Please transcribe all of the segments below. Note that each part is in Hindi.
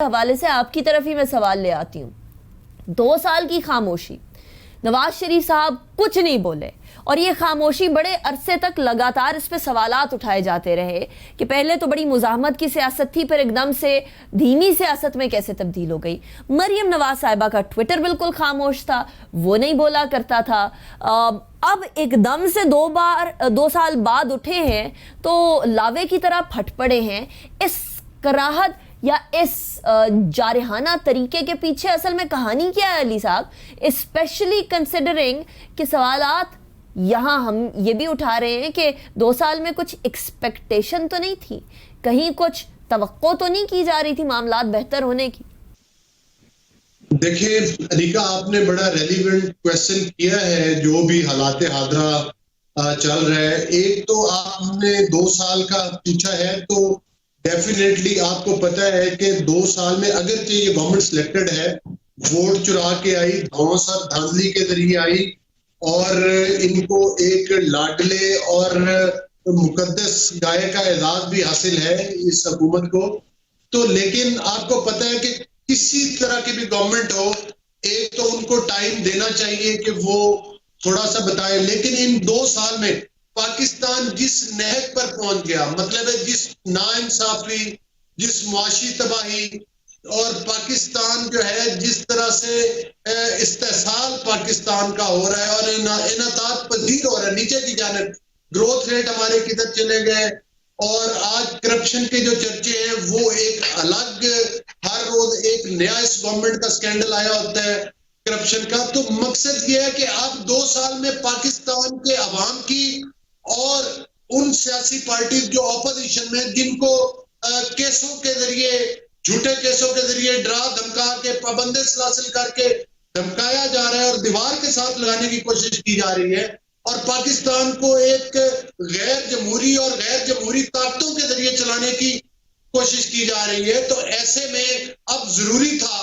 हवाले से आपकी तरफ ही मैं सवाल ले आती हूँ। 2 साल की खामोशी, नवाज शरीफ साहब कुछ नहीं बोले और ये खामोशी बड़े अरसे तक लगातार इस पे सवालात उठाए जाते रहे कि पहले तो बड़ी मुजाहमत की सियासत थी, फिर एकदम से धीमी सियासत में कैसे तब्दील हो गई। मरियम नवाज साहिबा का ट्विटर बिल्कुल खामोश था, वो नहीं बोला करता था। अब एकदम से 2 साल बाद उठे हैं तो लावे की तरह फट पड़े हैं। इस कराहत या इस जारहाना तरीके के पीछे असल में कहानी क्या है अली साहब, स्पेशली कंसिडरिंग कि सवालात यहाँ हम ये भी उठा रहे हैं कि 2 साल में कुछ एक्सपेक्टेशन तो नहीं थी, कहीं कुछ तवक्को तो नहीं की जा रही थी मामलात बेहतर होने की। देखिए अनिका, आपने बड़ा रेलिवेंट क्वेश्चन किया है। जो भी हालात हादरा चल रहा है, एक तो आपने 2 साल का पूछा है तो डेफिनेटली आपको पता है कि 2 साल में अगर ये गवर्नमेंट सिलेक्टेड है, वोट चुरा के आई, धौंस और धांधली के जरिए आई और इनको एक लाडले और मुकद्दस गाय का एजाज भी हासिल है इस हुकूमत को। तो लेकिन आपको पता है कि किसी तरह की भी गवर्नमेंट हो, एक तो उनको टाइम देना चाहिए कि वो थोड़ा सा बताए। लेकिन इन 2 साल में पाकिस्तान जिस नहज पर पहुंच गया, मतलब है जिस नाइंसाफी, जिस मुआशी तबाही और पाकिस्तान जो है जिस तरह से इस्तेसाल पाकिस्तान का हो रहा है और इनातात पजीर हो रहा है नीचे की जानिब, ग्रोथ रेट हमारे किधर चले गए और आज करप्शन के जो चर्चे हैं वो एक अलग, हर रोज एक नया इस गवर्नमेंट का स्कैंडल आया होता है करप्शन का। तो मकसद ये है कि अब 2 साल में पाकिस्तान के अवाम की और उन सियासी पार्टी जो ऑपोजिशन में, जिनको केसों के जरिए, झूठे केसों के जरिए डरा धमका के, पाबंदी हासिल करके धमकाया जा रहा है और दीवार के साथ लगाने की कोशिश की जा रही है और पाकिस्तान को एक गैर जमहूरी और गैर जमहूरी ताकतों के जरिए चलाने की कोशिश की जा रही है। तो ऐसे में अब जरूरी था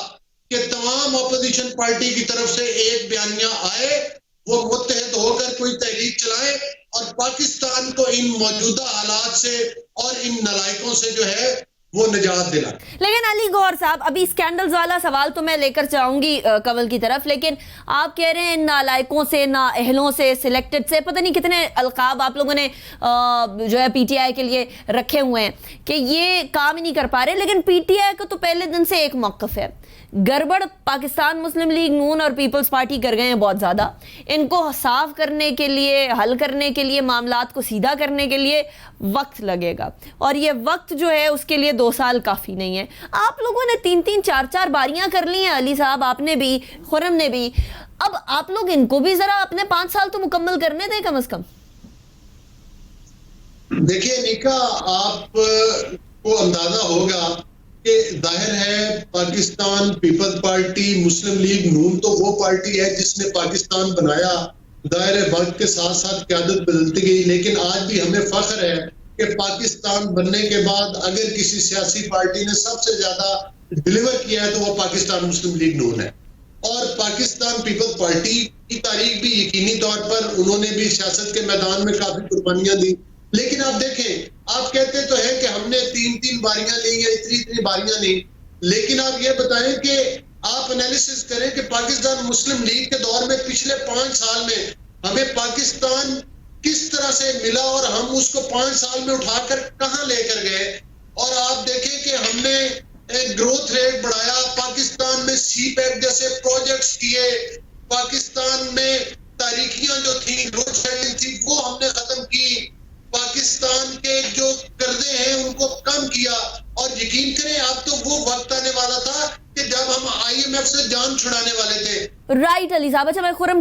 कि तमाम ऑपोजिशन पार्टी की तरफ से एक बयानिया आए, वो मुत्तहद होकर कोई तहरीक चलाए और पाकिस्तान को इन मौजूदा हालात से और इन नलायकों से जो है वो निजात दिला। लेकिन अली गौहर साहब, अभी स्कैंडल्स वाला सवाल तो मैं लेकर जाऊंगी कंवल की तरफ, लेकिन आप कह रहे हैं इन नालायकों से, नाअहलों से, सिलेक्टेड से, पता नहीं कितने अलकाब आप लोगों ने जो है पीटीआई के लिए रखे हुए हैं कि ये काम ही नहीं कर पा रहे। लेकिन पीटीआई को तो पहले दिन से एक मौक़िफ़ है, गड़बड़ पाकिस्तान मुस्लिम लीग नून और पीपल्स पार्टी कर गए हैं बहुत ज़्यादा। इनको साफ करने के लिए, हल करने के लिए, मामलात को सीधा करने के लिए वक्त लगेगा और ये वक्त जो है उसके लिए 2 साल काफ़ी नहीं है। आप लोगों ने 3-3, 4-4 बारियां कर ली हैं, अली साहब आपने भी, खुर्रम ने भी। अब आप लोग इनको भी ज़रा अपने 5 साल तो मुकम्मल करने दें कम अज़ कम। देखिए निका, आपको अंदाजा होगा कि जाहिर है पाकिस्तान पीपल्स पार्टी, मुस्लिम लीग नून तो वो पार्टी है जिसने पाकिस्तान बनाया। जाहिर है वक्त के साथ साथ क़यादत बदलती गई, लेकिन आज भी हमें फख्र है कि पाकिस्तान बनने के बाद अगर किसी सियासी पार्टी ने सबसे ज्यादा डिलीवर किया है तो वो पाकिस्तान मुस्लिम लीग नून है। और पाकिस्तान पीपल्स पार्टी की तारीख भी यकीनी तौर पर उन्होंने भी सियासत के मैदान में काफी कुर्बानियां दी। लेकिन आप देखें, आप कहते तो है कि हमने 3-3 बारियां ली या इतनी बारियां ली, लेकिन आप ये बताएं कि आप एनालिसिस करें कि पाकिस्तान मुस्लिम लीग के दौर में पिछले 5 साल में हमें पाकिस्तान किस तरह से मिला और हम उसको 5 साल में उठाकर कहां लेकर गए। और आप देखें कि हमने ग्रोथ रेट बढ़ाया, पाकिस्तान में सीपैक जैसे प्रोजेक्ट्स किए, पाकिस्तान में तारीखियां जो थी, लोड शेडिंग थी, वो हमने खत्म की, पाकिस्तान के जो कर्जे हैं उनको कम किया। और यकीन करें, अब तो वो वक्त आने वाला था कि जब हम IMF से जान छुड़ाने वाले थे। राइट अली साहब। अच्छा, मैं खुर्रम